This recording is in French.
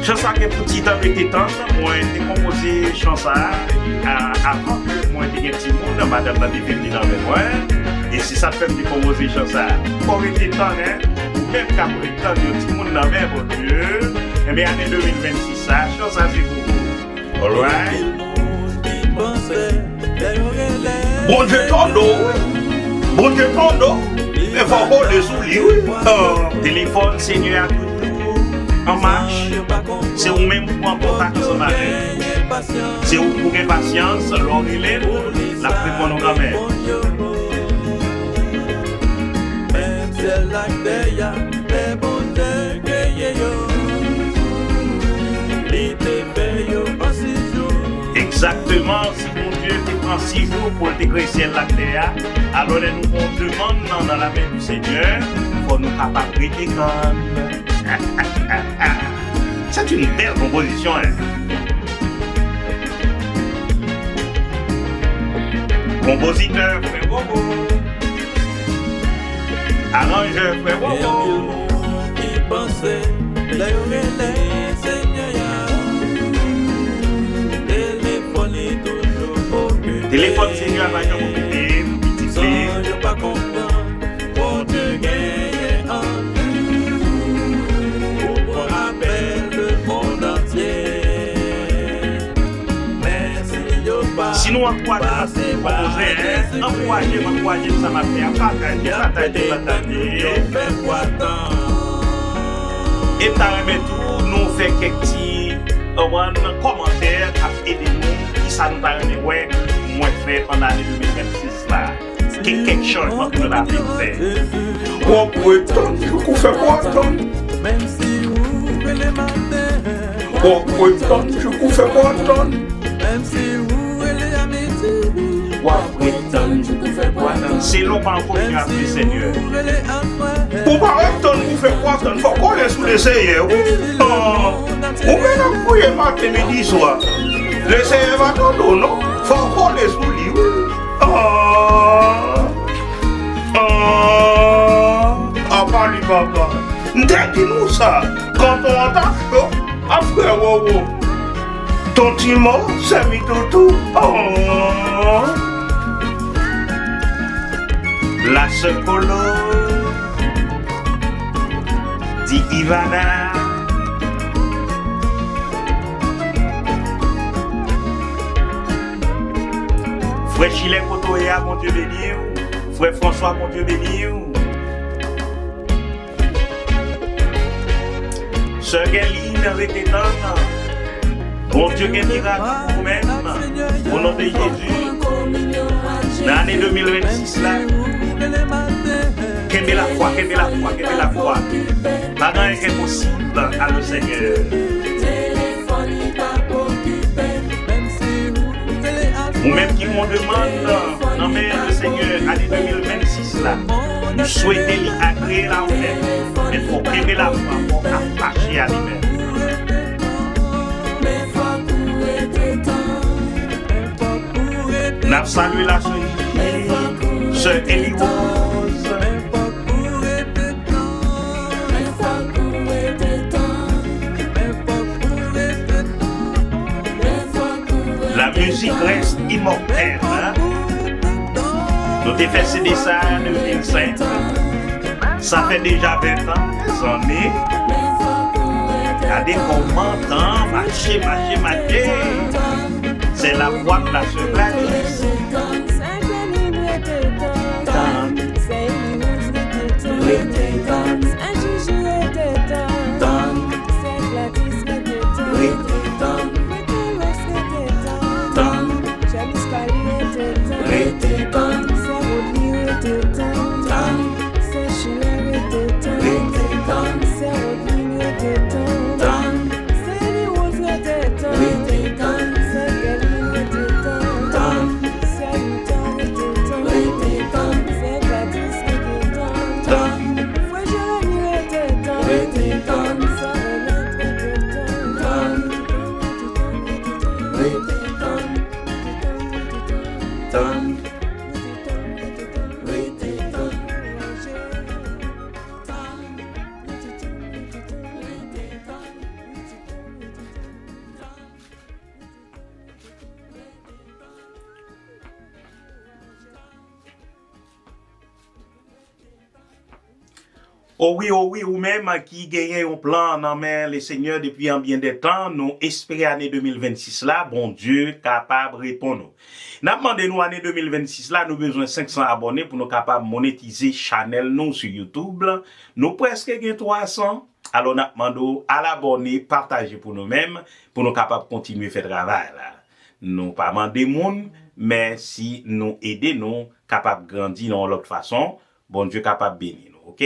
chanson que petit temps était temps, moi j'ai composé chanson avant que moi j'ai un petit monde, madame la défini dans le moi. Et si ça fait de composer chanson, pour être temps, même quand vous êtes temps, le petit monde dans le bon Dieu, et bien année 2026, ça, chanson c'est beaucoup. Alright? Bon Dieu ton dos, bon Dieu ton dos, mais faut qu'on les oublie. Téléphone, Seigneur, en marche, c'est vous-même pour en contact ce matin. C'est vous pour gagner patience, l'orgueil, la préparation de grand-mère. Exactement, si mon Dieu te prend 6 jours pour te créer ciel la terre, alors nous on demande dans la main du Seigneur, il faut nous capables de prêter comme. C'est une belle composition. Compositeur, frère Bobo. Arrangeur, frère Bobo. Qui pensait, téléphone Seigneur va nous occuper, petit pas comprendre, pour te gagner pour rappel le monde entier. Sinon, encouragez, encouragez, ça m'a fait partager. Et t'as remis tout, nous fait quelques petits commentaires, aider nous, qui ça nous a remis, ouais. Moi fait pendant l'année 2026 là, quelque chose que nous avons fait. Oh, pour étendre, je fais quoi attendre? Même si vous voulez les matin. Oh, pour étendre, je fais quoi attendre? Même si vous voulez les amitiés. Oh, pour étendre, je fais quoi attendre? C'est long par rapport à le Seigneur. Pour pas étendre, vous faites quoi attendre? Faut qu'on laisse sous les Seigneurs. Oh, vous venez pour y matin, midi, soir. Le Seigneur va t'en non? Faut qu'on les oublie. Parle papa. Dis-nous ça. Quand on entend chaud, après wow. Ton petit mot, c'est mis tout. La secolo dit Ivana. Frère Chilek Kotoya, mon Dieu béni. Frère François, mon Dieu béni. Sœur Géline avec tes temps. Bon Dieu, quel miracle pour vous-même. Au nom de Jésus. Dans l'année 2026 là. Qu'aimez la foi. Pas rien qui est possible à le Seigneur. Vous-même qui m'ont demandé, non mais le Seigneur, année 2026 là, nous souhaitons agréer la paix. Il faut aimer la foi, il faut attacher à lui-même. Nous saluons la sœur Eliwose. La musique reste immortelle. Hein? Nous avons fait CD ça en 2005. Ça fait déjà 20 ans, des années. Regardez comment marcher. C'est la voix de la sœur Gladys. Oh oui, ou même qui gagne un plan dans main les seigneurs depuis un bien des temps, nous espérons année 2026 là, bon Dieu capable de répondre. Nous demandé nous année 2026 là, nous besoin 500 abonnés pour nous capable monétiser channel nous sur YouTube. Nous presque gain 300. Alors nous demandons à l'abonner, partager pour nous-mêmes, pour nous capable continuer faire travail là. Nous pas demander monde, mais si nous aider nous capable grandir dans l'autre façon, bon Dieu capable bénir nous, OK?